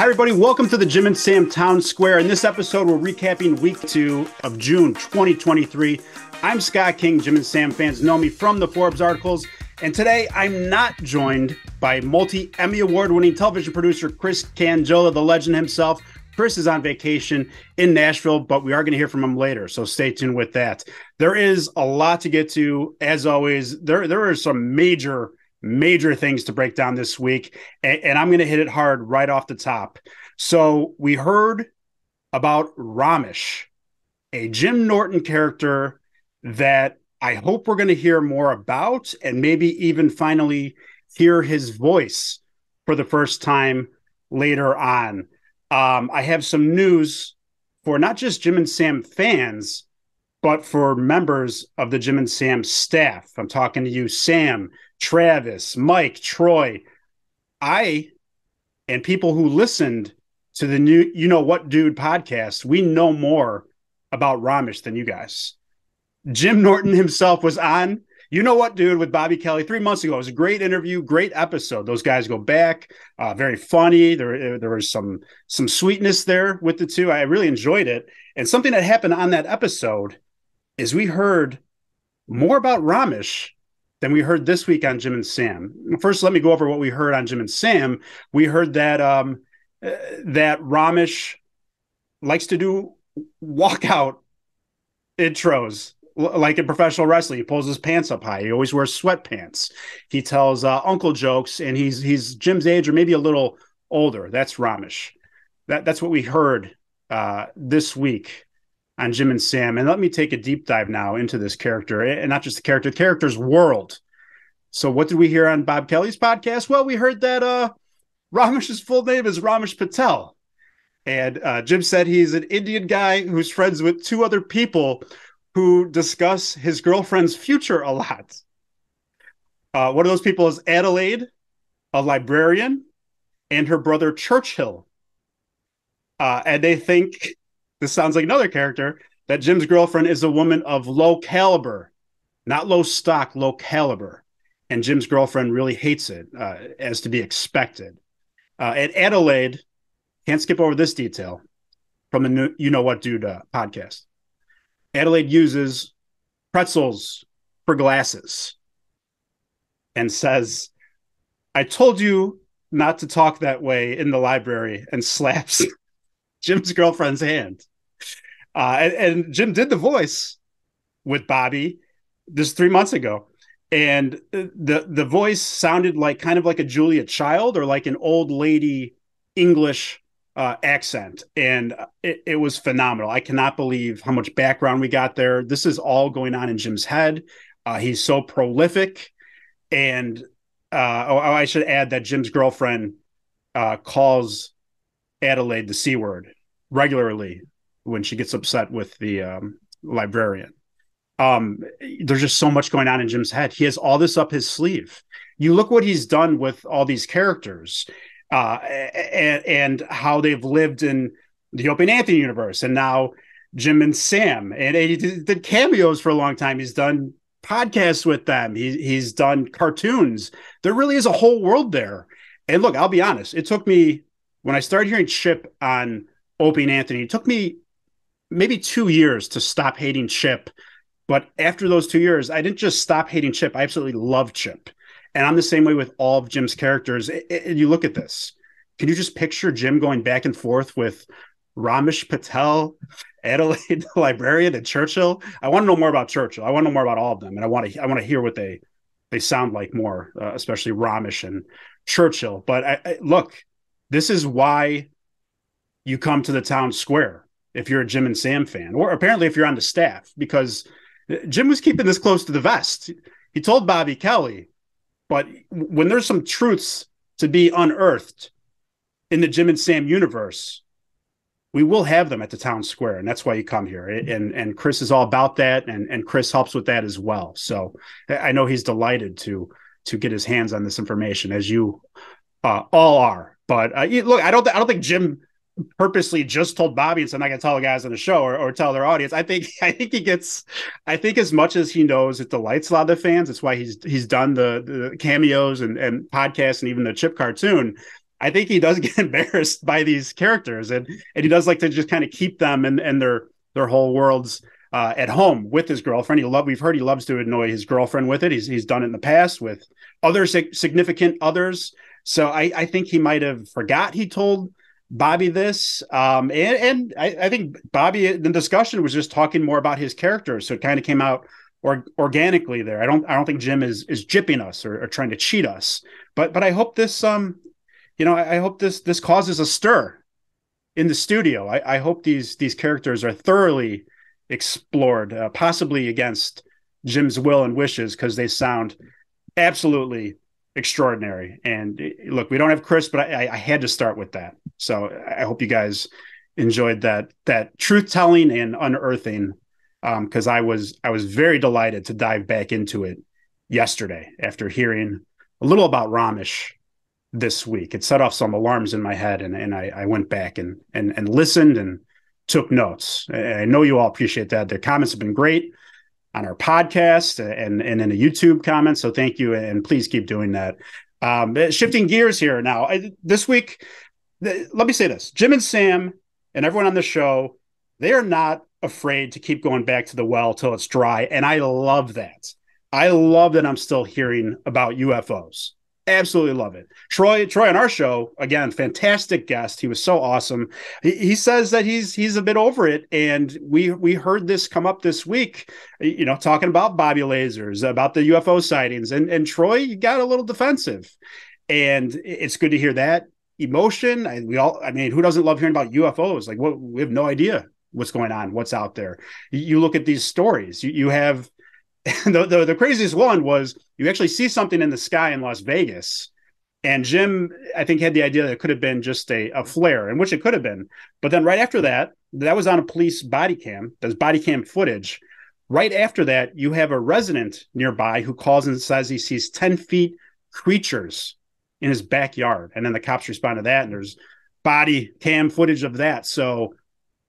Hi, everybody. Welcome to the Jim and Sam Town Square. In this episode, we're recapping week 2 of June 2023. I'm Scott King. Jim and Sam fans know me from the Forbes articles. And today, I'm not joined by multi-Emmy award-winning television producer Chris Canjola, the legend himself. Chris is on vacation in Nashville, but we are going to hear from him later, so stay tuned with that. There is a lot to get to. As always, there are some major things to break down this week, and I'm going to hit it hard right off the top. So we heard about Ramesh, a Jim Norton character that I hope we're going to hear more about, and maybe even finally hear his voice for the first time later on. I have some news for not just Jim and Sam fans, but for members of the Jim and Sam staff. I'm talking to you, Sam, Travis, Mike, Troy. I and people who listened to the new You Know What Dude podcast, we know more about Ramesh than you guys. Jim Norton himself was on You Know What Dude with Bobby Kelly 3 months ago. It was a great interview, great episode. Those guys go back, very funny. There was some sweetness there with the two. I really enjoyed it. And something that happened on that episode is we heard more about Ramesh than we heard this week on Jim and Sam. First, let me go over what we heard on Jim and Sam. We heard that that Ramesh likes to do walkout intros like in professional wrestling. He pulls his pants up high. He always wears sweatpants. He tells uncle jokes, and he's Jim's age or maybe a little older. That's Ramesh. That's what we heard this week on Jim and Sam. And let me take a deep dive now into this character, and not just the character's world. So what did we hear on Bob Kelly's podcast? Well, we heard that Ramesh's full name is Ramesh Patel. And Jim said he's an Indian guy who's friends with two other people who discuss his girlfriend's future a lot. One of those people is Adelaide, a librarian, and her brother Churchill. And they think, this sounds like another character, that Jim's girlfriend is a woman of low caliber, not low stock, low caliber. And Jim's girlfriend really hates it, as to be expected. And Adelaide, can't skip over this detail from the new You Know What Dude podcast. Adelaide uses pretzels for glasses and says, "I told you not to talk that way in the library," and slaps Jim's girlfriend's hand. And Jim did the voice with Bobby this 3 months ago. And the voice sounded like kind of like a Julia Child or like an old lady English accent. And it was phenomenal. I cannot believe how much background we got there. This is all going on in Jim's head. He's so prolific. And I should add that Jim's girlfriend calls Adelaide the C word regularly when she gets upset with the librarian. There's just so much going on in Jim's head. He has all this up his sleeve. You look what he's done with all these characters and how they've lived in the Opie and Anthony universe, and now Jim and Sam. And he did cameos for a long time. He's done podcasts with them. He's done cartoons. There really is a whole world there. And look, I'll be honest. It took me, when I started hearing Chip on Opie and Anthony, it took me maybe 2 years to stop hating Chip. But after those 2 years, I didn't just stop hating Chip. I absolutely loved Chip. And I'm the same way with all of Jim's characters. And you look at this. Can you just picture Jim going back and forth with Ramesh Patel, Adelaide the librarian, and Churchill? I want to know more about Churchill. I want to know more about all of them. And I want to hear what they sound like more, especially Ramesh and Churchill. But look, this is why you come to the town square if you're a Jim and Sam fan, or apparently if you're on the staff, because Jim was keeping this close to the vest. He told Bobby Kelly, but when there's some truths to be unearthed in the Jim and Sam universe, we will have them at the town square. And that's why you come here. And Chris is all about that. And Chris helps with that as well. So I know he's delighted to get his hands on this information, as you all are. But look, I don't think Jim purposely just told Bobby and said, "I'm not gonna tell the guys on the show or tell their audience." I think as much as he knows it delights a lot of the fans. That's why he's done the cameos and podcasts and even the Chip cartoon. I think he does get embarrassed by these characters, and he does like to just kind of keep them and their whole worlds at home with his girlfriend. We've heard he loves to annoy his girlfriend with it. He's done it in the past with other significant others. So I think he might have forgot he told Bobby this. And I think Bobby in the discussion was just talking more about his character. So it kind of came out organically there. I don't think Jim is gypping us or trying to cheat us. But I hope this I hope this causes a stir in the studio. I hope these characters are thoroughly explored, possibly against Jim's will and wishes, because they sound absolutely extraordinary. And look, we don't have Chris, but I had to start with that. So I hope you guys enjoyed that truth telling and unearthing, because I was very delighted to dive back into it yesterday after hearing a little about Ramesh this week. It set off some alarms in my head, and I went back and listened and took notes. And I know you all appreciate that. The comments have been great on our podcast and in the YouTube comments. So thank you. And please keep doing that. Shifting gears here now, this week, let me say this: Jim and Sam and everyone on the show, they are not afraid to keep going back to the well till it's dry. And I love that. I love that I'm still hearing about UFOs. Absolutely love it. Troy on our show, again, fantastic guest. He was so awesome. He says that he's a bit over it. And we heard this come up this week, talking about Bobby lasers, about the UFO sightings. And Troy got a little defensive. And it's good to hear that emotion. Who doesn't love hearing about UFOs? Like, we have no idea what's going on, what's out there. You look at these stories, you have the craziest one was you actually see something in the sky in Las Vegas, and Jim, I think, had the idea that it could have been just a flare, in which it could have been. But then right after that was on a police body cam. There's body cam footage. Right after that, you have a resident nearby who calls and says he sees 10 feet creatures in his backyard. And then the cops respond to that, and there's body cam footage of that. So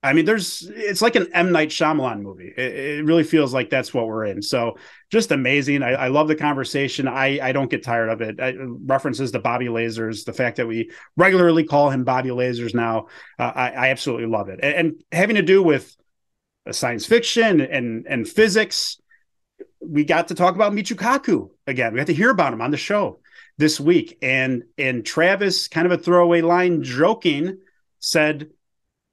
I mean, it's like an M. Night Shyamalan movie. It really feels like that's what we're in. So just amazing. I love the conversation. I don't get tired of it. References to Bobby Lasers, the fact that we regularly call him Bobby Lasers now. I absolutely love it. And having to do with science fiction and physics, we got to talk about Michio Kaku again. We got to hear about him on the show this week. And Travis, kind of a throwaway line, joking, said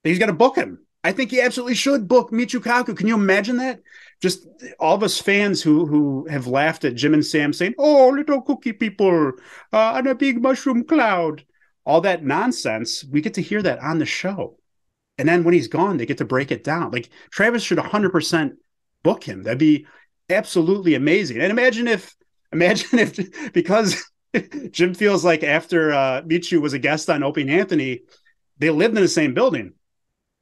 he's got to book him. I think he absolutely should book Michio Kaku. Can you imagine that? Just all of us fans who have laughed at Jim and Sam saying, "Oh, little cookie people on a big mushroom cloud," all that nonsense. We get to hear that on the show, and then when he's gone, they get to break it down. Like, Travis should 100% book him. That'd be absolutely amazing. And imagine if because Jim feels like after Michio was a guest on Opie and Anthony, they lived in the same building.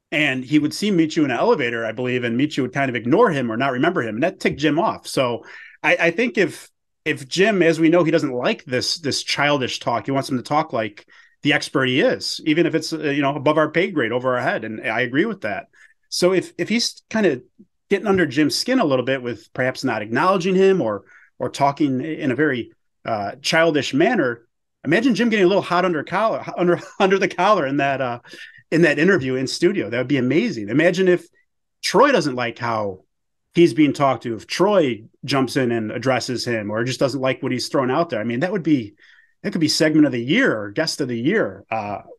And he would see Michio in an elevator, I believe, and Michio would kind of ignore him or not remember him. And that ticked Jim off. So I think if Jim, as we know, he doesn't like this childish talk, he wants him to talk like the expert he is, even if it's, above our pay grade, over our head. And I agree with that. So if he's kind of getting under Jim's skin a little bit with perhaps not acknowledging him or talking in a very childish manner, imagine Jim getting a little hot under the collar in that interview in studio. That would be amazing. Imagine if Troy doesn't like how he's being talked to, if Troy jumps in and addresses him or just doesn't like what he's thrown out there. I mean, that could be segment of the year or guest of the year.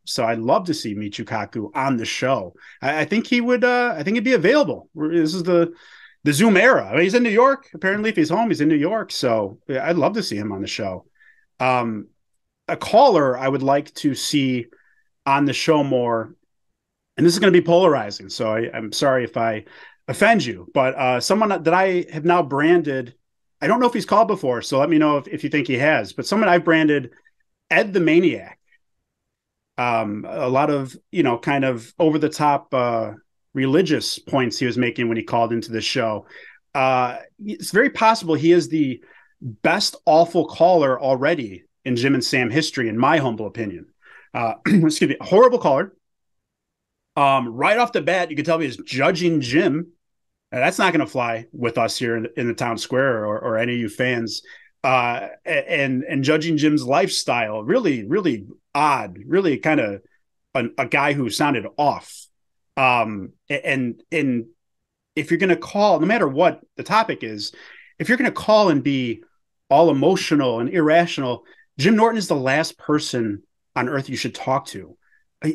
So I'd love to see Michio Kaku on the show. I think he would, I think he'd be available. This is the Zoom era. I mean, he's in New York. Apparently, if he's home, he's in New York. So I'd love to see him on the show. A caller I would like to see on the show more, and this is going to be polarizing, so I'm sorry if I offend you, but someone that I have now branded, I don't know if he's called before, so let me know if you think he has, but someone I've branded Ed the Maniac. A lot of, kind of over-the-top religious points he was making when he called into the show. It's very possible he is the best awful caller already in Jim and Sam history, in my humble opinion. Excuse me, horrible caller. Right off the bat, you can tell me he's judging Jim. That's not going to fly with us here in the town square or any of you fans and judging Jim's lifestyle, really, really odd, really kind of a guy who sounded off. And if you're going to call, no matter what the topic is, if you're going to call and be all emotional and irrational, Jim Norton is the last person on earth you should talk to.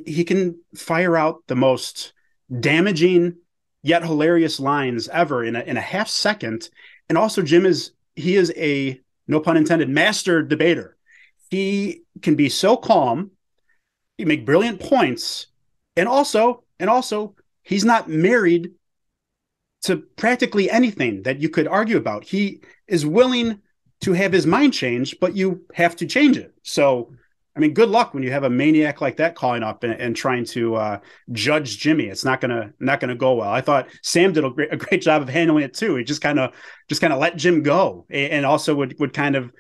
He can fire out the most damaging yet hilarious lines ever in a half second. And also, he is a, no pun intended, master debater. He can be so calm, he make brilliant points, and also, he's not married to practically anything that you could argue about. He is willing to have his mind changed, but you have to change it. So, I mean, good luck when you have a maniac like that calling up and trying to judge Jimmy. It's not gonna go well. I thought Sam did a great job of handling it too. He just kind of let Jim go, and also would kind of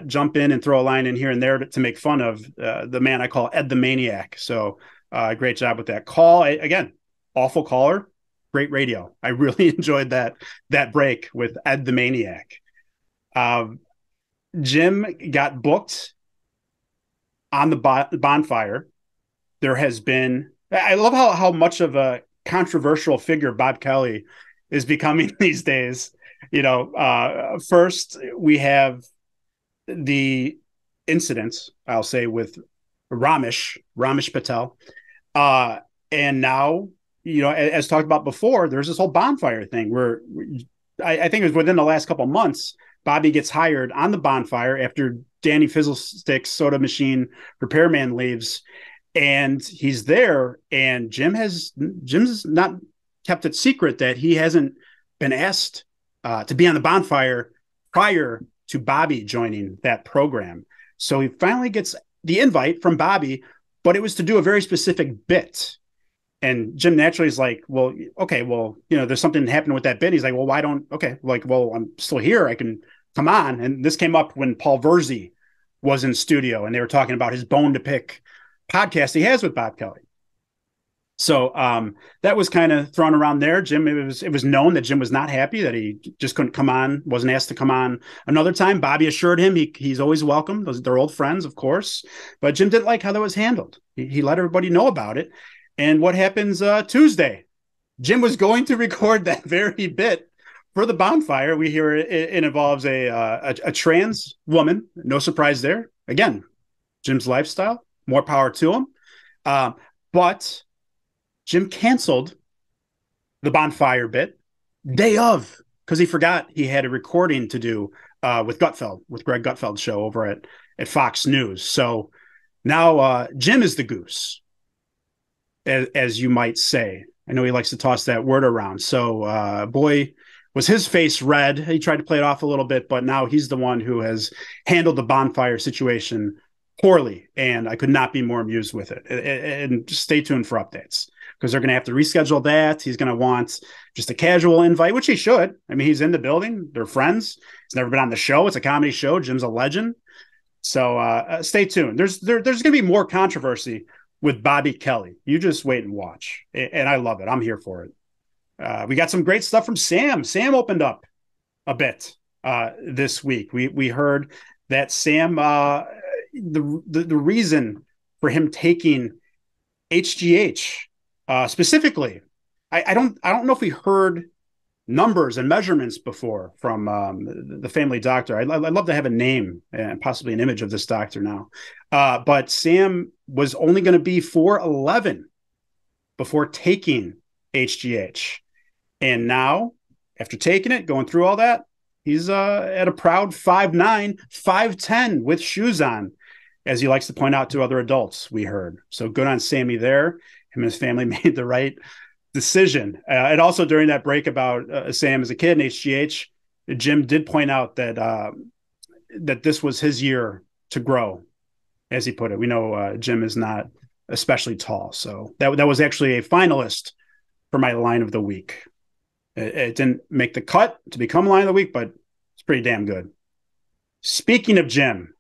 jump in and throw a line in here and there to make fun of the man I call Ed the Maniac. So great job with that call. Again, awful caller, great radio. I really enjoyed that break with Ed the Maniac. Jim got booked on the bonfire. There has been, I love how much of a controversial figure Bob Kelly is becoming these days. First we have the incidents, I'll say, with Ramesh Patel. And now, as talked about before, there's this whole bonfire thing where I think it was within the last couple of months, Bobby gets hired on the bonfire after Danny Fizzlestick's soda machine repairman leaves, and he's there. And Jim's not kept it secret that he hasn't been asked to be on the bonfire prior to Bobby joining that program. So he finally gets the invite from Bobby, but it was to do a very specific bit. And Jim naturally is like, well, okay, well, there's something happening with that bit. He's like, well, why don't, okay, like, well, I'm still here. I can come on. And this came up when Paul Verzi was in studio and they were talking about his Bone to Pick podcast he has with Bob Kelly. So that was kind of thrown around there. Jim, it was known that Jim was not happy that he just couldn't come on, wasn't asked to come on another time. Bobby assured him he's always welcome. They're old friends, of course. But Jim didn't like how that was handled. He let everybody know about it. And what happens Tuesday? Jim was going to record that very bit for the bonfire. We hear it involves a trans woman. No surprise there. Again, Jim's lifestyle, more power to him. But Jim canceled the bonfire bit day of because he forgot he had a recording to do with Greg Gutfeld's show over at Fox News. So now Jim is the goose, as you might say. I know he likes to toss that word around. So boy, was his face red. He tried to play it off a little bit, but now he's the one who has handled the bonfire situation poorly, and I could not be more amused with it. And just stay tuned for updates, because they're going to have to reschedule that. He's going to want just a casual invite, which he should. I mean, he's in the building. They're friends. He's never been on the show. It's a comedy show. Jim's a legend. So stay tuned. There's going to be more controversy with Bobby Kelly. You just wait and watch. And I love it. I'm here for it. We got some great stuff from Sam. Sam opened up a bit this week. We heard that Sam, the reason for him taking HGH specifically, I don't know if we heard numbers and measurements before from the family doctor. I'd love to have a name and possibly an image of this doctor now. But Sam was only going to be 4'11" before taking HGH. And now, after taking it, going through all that, he's at a proud 5'9", 5'10" with shoes on, as he likes to point out to other adults, we heard. So good on Sammy there. Him and his family made the right decision. And also during that break about Sam as a kid and HGH, Jim did point out that that this was his year to grow, as he put it. We know Jim is not especially tall. So that was actually a finalist for my line of the week. It didn't make the cut to become line of the week, but it's pretty damn good. Speaking of Jim,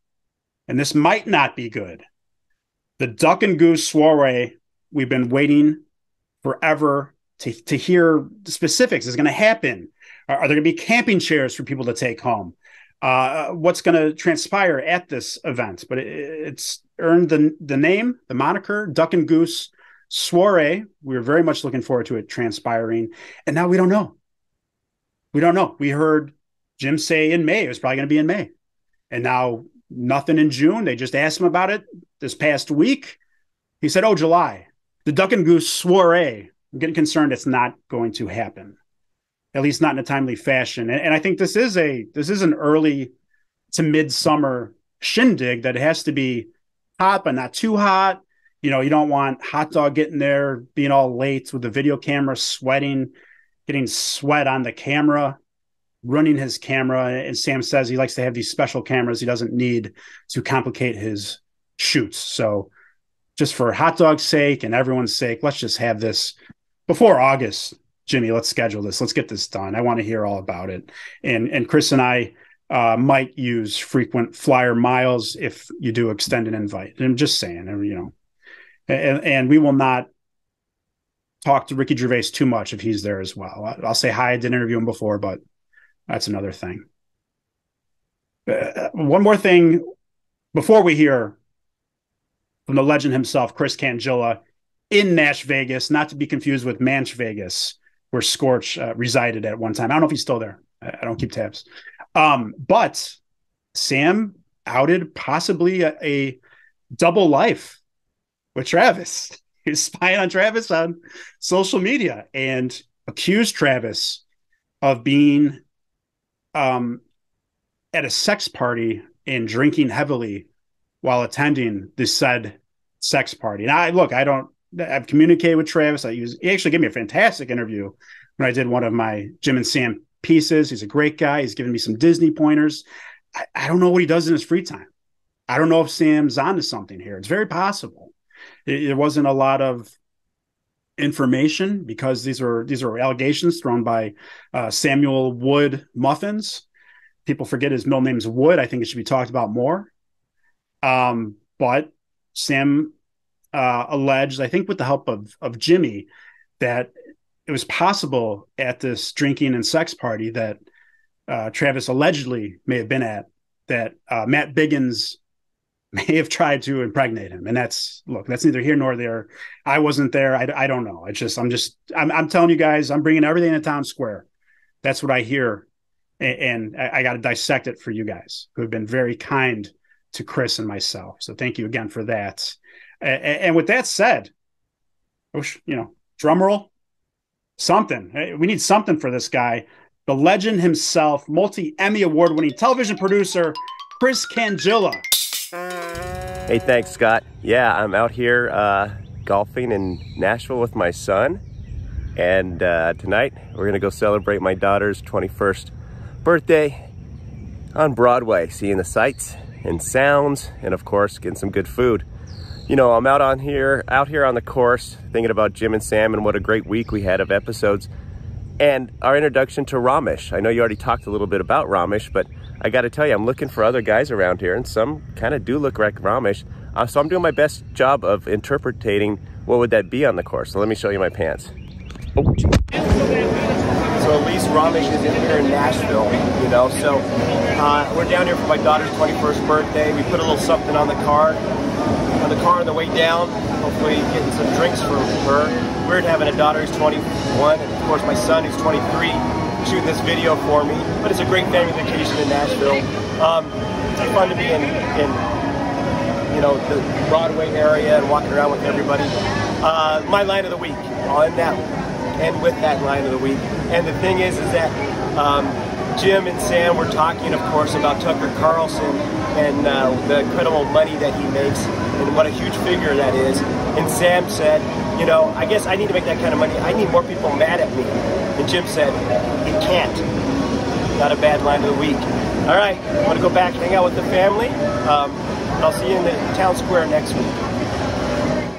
and this might not be good, the Duck and Goose soiree, we've been waiting forever to hear the specifics. Is going to happen. Are there going to be camping chairs for people to take home? what's going to transpire at this event. But it's earned the name, the moniker, Duck and Goose Soiree. We were very much looking forward to it transpiring. And now we don't know. We don't know. We heard Jim say in May, it was probably going to be in May. And now nothing in June. They just asked him about it this past week. He said, oh, July. The Duck and Goose Soiree. I'm getting concerned it's not going to happen, at least not in a timely fashion. And I think this is an early to midsummer shindig that has to be hot, but not too hot. You know, you don't want Hot Dog getting there, being all late with the video camera, sweating, getting sweat on the camera, running his camera. And Sam says he likes to have these special cameras he doesn't need to complicate his shoots. So just for Hot Dog's sake and everyone's sake, let's just have this before August. Jimmy, let's schedule this. Let's get this done. I want to hear all about it. And Chris and I might use frequent flyer miles if you do extend an invite. I'm just saying, you know, and we will not talk to Ricky Gervais too much if he's there as well. I'll say hi. I didn't interview him before, but that's another thing. One more thing before we hear from the legend himself, Chris Cangilla, in Nash Vegas, not to be confused with Manch Vegas, where Scorch resided at one time. I don't know if he's still there. I don't keep tabs. But Sam outed possibly a double life with Travis. He was spying on Travis on social media and accused Travis of being at a sex party and drinking heavily while attending the said sex party. And I've communicated with Travis. He actually gave me a fantastic interview when I did one of my Jim and Sam pieces. He's a great guy. He's given me some Disney pointers. I don't know what he does in his free time. I don't know if Sam's onto something here. It's very possible. There wasn't a lot of information because these are allegations thrown by Samuel Wood Muffins. People forget his middle name's Wood. I think it should be talked about more. But Sam alleged, I think with the help of Jimmy, that it was possible at this drinking and sex party that Travis allegedly may have been at, that Matt Biggins may have tried to impregnate him. And that's neither here nor there. I wasn't there. I don't know. I'm telling you guys, I'm bringing everything to town square. That's what I hear. And I got to dissect it for you guys who have been very kind to Chris and myself. So thank you again for that. And with that said, drum roll, something. We need something for this guy. The legend himself, multi-Emmy award-winning television producer, Chris Cangilla. Hey, thanks, Scott. Yeah, I'm out here golfing in Nashville with my son. And tonight, we're going to go celebrate my daughter's 21st birthday on Broadway, seeing the sights and sounds, and of course, getting some good food. You know, I'm out here on the course, thinking about Jim and Sam and what a great week we had of episodes. And our introduction to Ramesh. I know you already talked a little bit about Ramesh, but I got to tell you, I'm looking for other guys around here, and some kind of do look like Ramesh. So I'm doing my best job of interpreting what would that be on the course. So let me show you my pants. Oh, so at least Ramesh is in here in Nashville, you know. So we're down here for my daughter's 21st birthday. We put a little something on the car on the way down, hopefully getting some drinks for her. Weird having a daughter who's 21, and of course my son who's 23, shooting this video for me. But it's a great family vacation in Nashville. It's fun to be in the Broadway area and walking around with everybody. My line of the week, on that and with that line of the week. And the thing is that Jim and Sam were talking, of course, about Tucker Carlson and the incredible money that he makes and what a huge figure that is. And Sam said, you know, I guess I need to make that kind of money. I need more people mad at me. And Jim said, he can't. Not a bad line of the week. All right, I'm going to go back and hang out with the family. And I'll see you in the town square next week.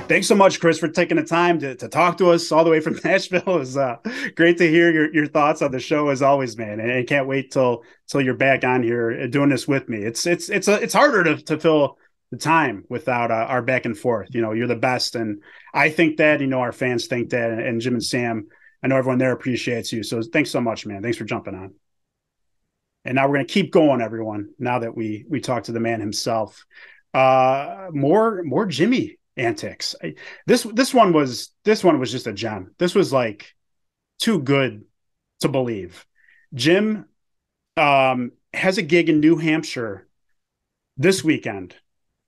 Thanks so much, Chris, for taking the time to talk to us all the way from Nashville. It was great to hear your thoughts on the show as always, man. And I can't wait till you're back on here doing this with me. It's harder to fill the time without our back and forth. You know, you're the best, and I think that. You know, our fans think that, and Jim and Sam, I know everyone there appreciates you. So thanks so much, man. Thanks for jumping on. And now we're going to keep going, everyone. Now that we talked to the man himself, more Jimmy antics. This one was just a gem. This was like too good to believe. Jim has a gig in New Hampshire this weekend.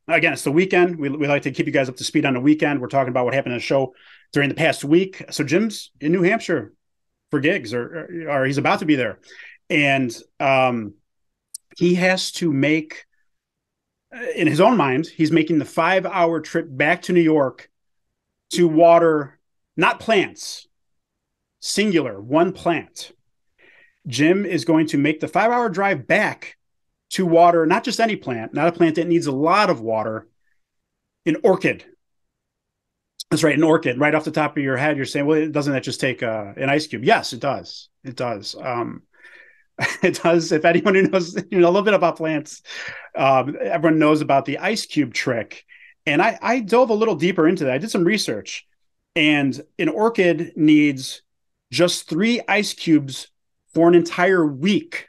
Again, it's the weekend. We like to keep you guys up to speed on the weekend. We're talking about what happened in the show during the past week. So Jim's in New Hampshire for gigs, or he's about to be there. And he has to make, in his own mind, he's making the 5-hour trip back to New York to water, not plants, singular, one plant. Jim is going to make the 5-hour drive back to water, not just any plant, not a plant that needs a lot of water, an orchid. That's right, an orchid. Right off the top of your head, you're saying, well, doesn't that just take an ice cube? Yes, it does. It does. It does. If anyone who knows a little bit about plants, everyone knows about the ice cube trick. And I dove a little deeper into that. I did some research, and an orchid needs just 3 ice cubes for an entire week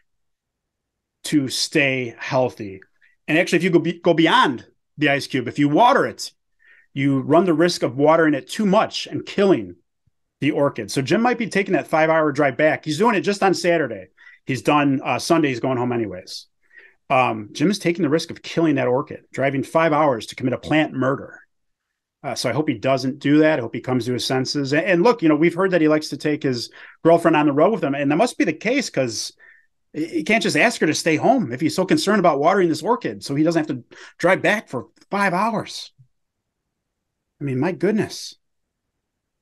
to stay healthy. And actually, if you go beyond the ice cube, if you water it, you run the risk of watering it too much and killing the orchid. So Jim might be taking that 5-hour drive back. He's doing it just on Saturday. He's done Sunday. He's going home anyways. Jim is taking the risk of killing that orchid, driving 5 hours to commit a plant murder. So I hope he doesn't do that. I hope he comes to his senses. And look, we've heard that he likes to take his girlfriend on the road with him. And that must be the case, because he can't just ask her to stay home if he's so concerned about watering this orchid, so he doesn't have to drive back for 5 hours. I mean, my goodness.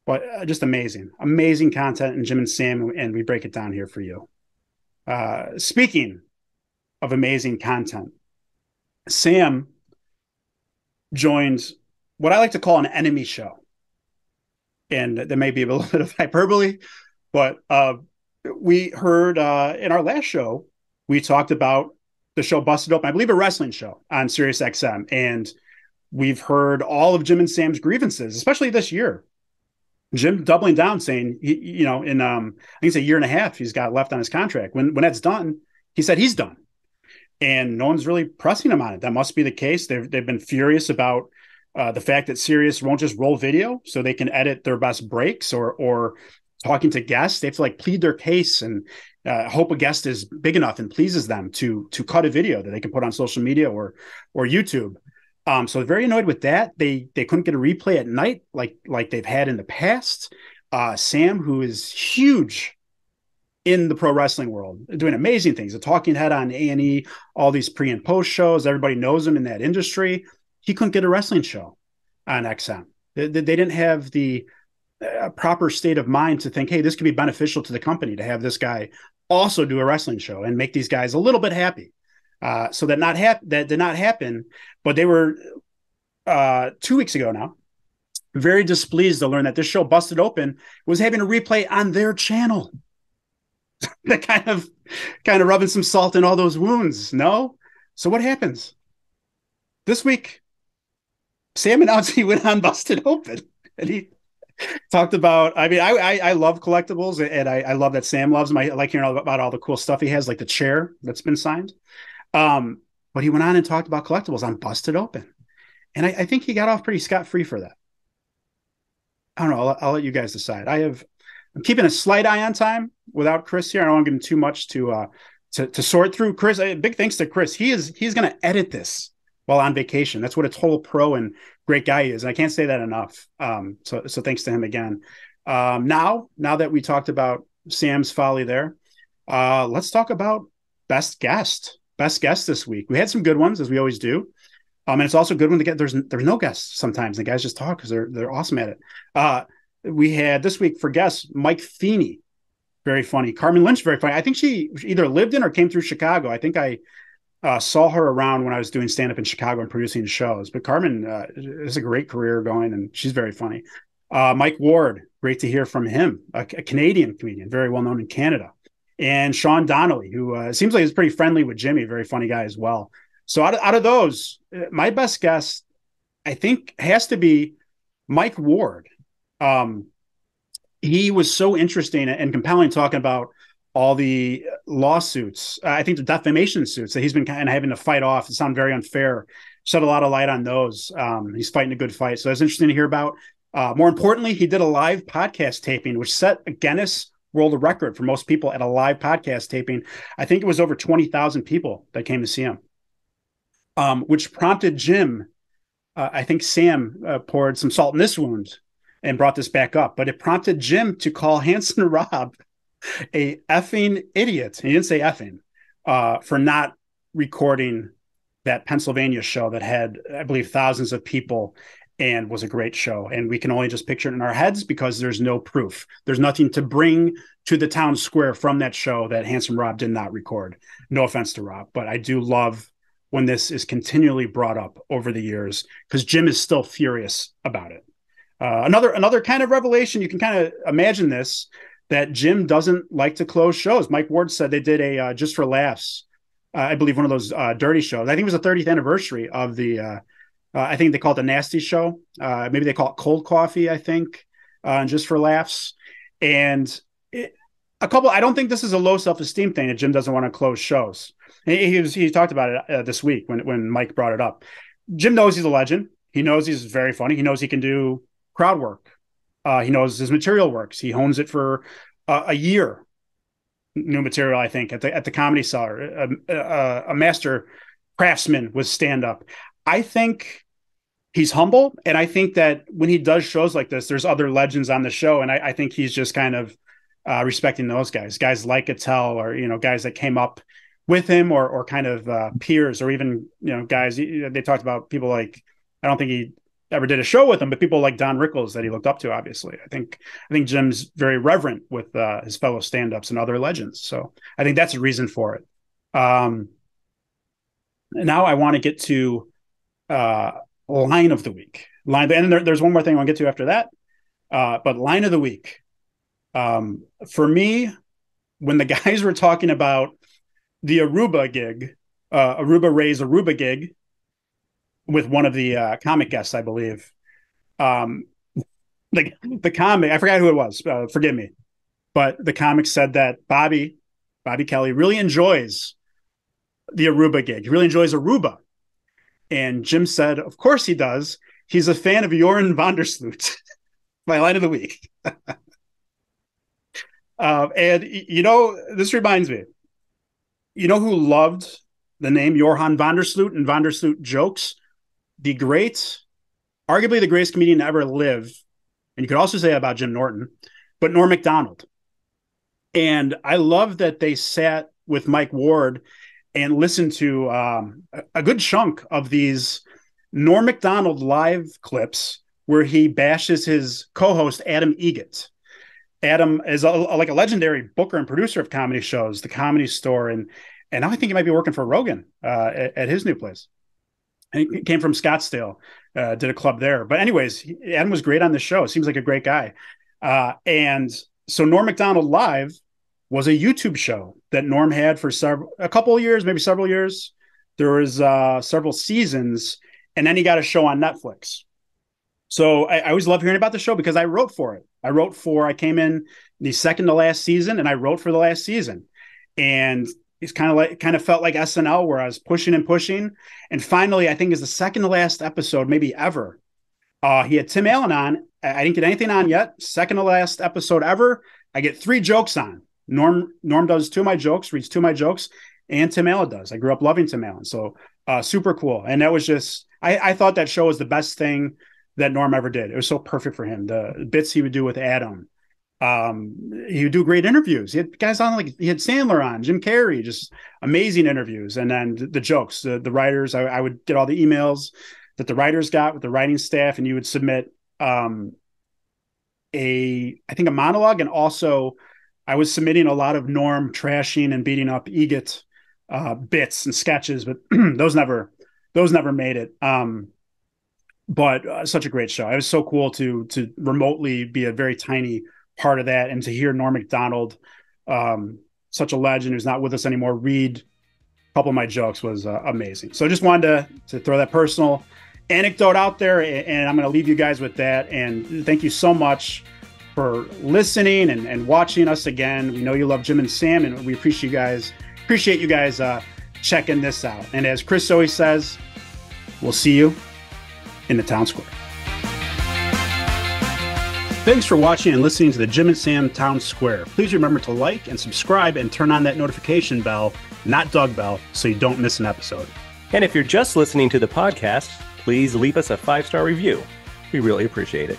But just amazing content in Jim and Sam, and we break it down here for you. Speaking of amazing content, Sam joined what I like to call an enemy show. And there may be a little bit of hyperbole, but we heard in our last show, we talked about the show Busted Open, I believe a wrestling show on SiriusXM. And we've heard all of Jim and Sam's grievances, especially this year. Jim doubling down, saying, in I think it's a year and a half he's got left on his contract. When that's done, he said he's done. And no one's really pressing him on it. That must be the case. They've been furious about the fact that Sirius won't just roll video so they can edit their best breaks, or talking to guests. They have to plead their case and hope a guest is big enough and pleases them to cut a video that they can put on social media or YouTube. So they're very annoyed with that. They couldn't get a replay at night like they've had in the past. Sam, who is huge in the pro wrestling world, doing amazing things, a talking head on A&E, all these pre and post shows. Everybody knows him in that industry. He couldn't get a wrestling show on XM. They didn't have the proper state of mind to think, hey, this could be beneficial to the company to have this guy also do a wrestling show and make these guys a little bit happy. So that did not happen. But they were 2 weeks ago now very displeased to learn that this show Busted Open was having a replay on their channel. That kind of rubbing some salt in all those wounds. No. So what happens this week? Sam announced he went on Busted Open, and he talked about, I love collectibles, and I love that Sam loves them. I like hearing about all the cool stuff he has, like the chair that's been signed. But he went on and talked about collectibles on Busted Open. And I think he got off pretty scot-free for that. I don't know. I'll let you guys decide. I'm keeping a slight eye on time without Chris here. I don't want to give him too much to sort through. Chris, big thanks to Chris. He's going to edit this while on vacation. That's what a total pro and great guy is. And I can't say that enough. So thanks to him again. Now that we talked about Sam's folly there, let's talk about best guest this week. We had some good ones, as we always do. And it's also good when there's no guests sometimes. The guys just talk because they're awesome at it. We had this week for guests, Mike Feeney, very funny. Carmen Lynch, very funny. I think she either lived in or came through Chicago. I think I saw her around when I was doing stand-up in Chicago and producing shows. But Carmen has a great career going, and she's very funny. Mike Ward, great to hear from him, a Canadian comedian, very well known in Canada. And Sean Donnelly, who seems like he's pretty friendly with Jimmy, very funny guy as well. So out of those, my best guess, I think, has to be Mike Ward. He was so interesting and compelling talking about all the lawsuits, I think the defamation suits that he's been kind of having to fight off. It sound very unfair. Shed a lot of light on those. He's fighting a good fight. So that's interesting to hear about. More importantly, he did a live podcast taping, which set a Guinness World Record for most people at a live podcast taping. I think it was over 20,000 people that came to see him, which prompted Jim. I think Sam poured some salt in this wound and brought this back up, but it prompted Jim to call Hanson Robb a effing idiot. He didn't say effing for not recording that Pennsylvania show that had, I believe, thousands of people and was a great show. And we can only just picture it in our heads because there's no proof. There's nothing to bring to the town square from that show that Hanson Robb did not record. No offense to Rob, but I do love when this is continually brought up over the years because Jim is still furious about it. Another kind of revelation, you can kind of imagine this, that Jim doesn't like to close shows. Mike Ward said they did a Just for Laughs, I believe one of those dirty shows. I think it was the 30th anniversary of the, I think they call it the Nasty Show. Maybe they call it Cold Coffee, I think, Just for Laughs. And I don't think this is a low self-esteem thing that Jim doesn't want to close shows. He talked about it this week when Mike brought it up. Jim knows he's a legend. He knows he's very funny. He knows he can do crowd work. He knows his material works. He hones it for a year. New material, I think, at the Comedy Cellar. A master craftsman with stand-up. I think he's humble, and I think that when he does shows like this, there's other legends on the show, and I think he's just kind of respecting those guys like Attell, or guys that came up with him, or kind of peers, or even guys. They talked about people like, I don't think he ever did a show with him, but people like Don Rickles that he looked up to. Obviously, I think Jim's very reverent with his fellow stand-ups and other legends. So I think that's a reason for it. Now I want to get to line of the week. And there's one more thing I want to get to after that. But line of the week. For me, when the guys were talking about the Aruba gig, Aruba Ray's Aruba gig with one of the comic guests, I believe. The comic, I forgot who it was. Forgive me. But the comic said that Bobby Kelly really enjoys the Aruba gig. He really enjoys Aruba. And Jim said, of course he does. He's a fan of Joran van der Sloot. My line of the week. And this reminds me, who loved the name Joran van der Sloot and van der Sloot jokes? Arguably the greatest comedian to ever live. And you could also say about Jim Norton, but Norm Macdonald. And I love that they sat with Mike Ward and listened to a good chunk of these Norm Macdonald live clips where he bashes his co-host, Adam Egget. Adam is like a legendary booker and producer of comedy shows, The Comedy Store, and now I think he might be working for Rogan at his new place. And he came from Scottsdale, did a club there. But anyways, Adam was great on the show. Seems like a great guy. And so Norm Macdonald Live was a YouTube show that Norm had for a couple of years, maybe several years. There was several seasons, and then he got a show on Netflix. So I always love hearing about the show because I wrote for it. I came in the second to last season, and I wrote for the last season. And it's kind of felt like SNL, where I was pushing and pushing. And finally, I think it's the second to last episode, maybe ever. He had Tim Allen on. I didn't get anything on yet. Second to last episode ever. I get 3 jokes on. Norm does 2 of my jokes, reads 2 of my jokes, and Tim Allen does. I grew up loving Tim Allen. So super cool. And that was just, I thought that show was the best thing that Norm ever did. It was so perfect for him. The bits he would do with Adam. He would do great interviews. He had guys on, like he had Sandler on, Jim Carrey, just amazing interviews. And then the jokes, the writers, I would get all the emails that the writers got with the writing staff, and you would submit I think a monologue. And also I was submitting a lot of Norm trashing and beating up Egget bits and sketches, but those never made it. But such a great show. It was so cool to remotely be a very tiny part of that, and to hear Norm Macdonald, such a legend who's not with us anymore, read a couple of my jokes was amazing. So I just wanted to throw that personal anecdote out there, and I'm going to leave you guys with that. And thank you so much for listening and watching us again. We know you love Jim and Sam, and we appreciate you guys checking this out. And as Chris always says, we'll see you in the town square. Thanks for watching and listening to the Jim and Sam Town Square. Please remember to like and subscribe and turn on that notification bell, not dog bell, so you don't miss an episode. And if you're just listening to the podcast, please leave us a 5-star review. We really appreciate it.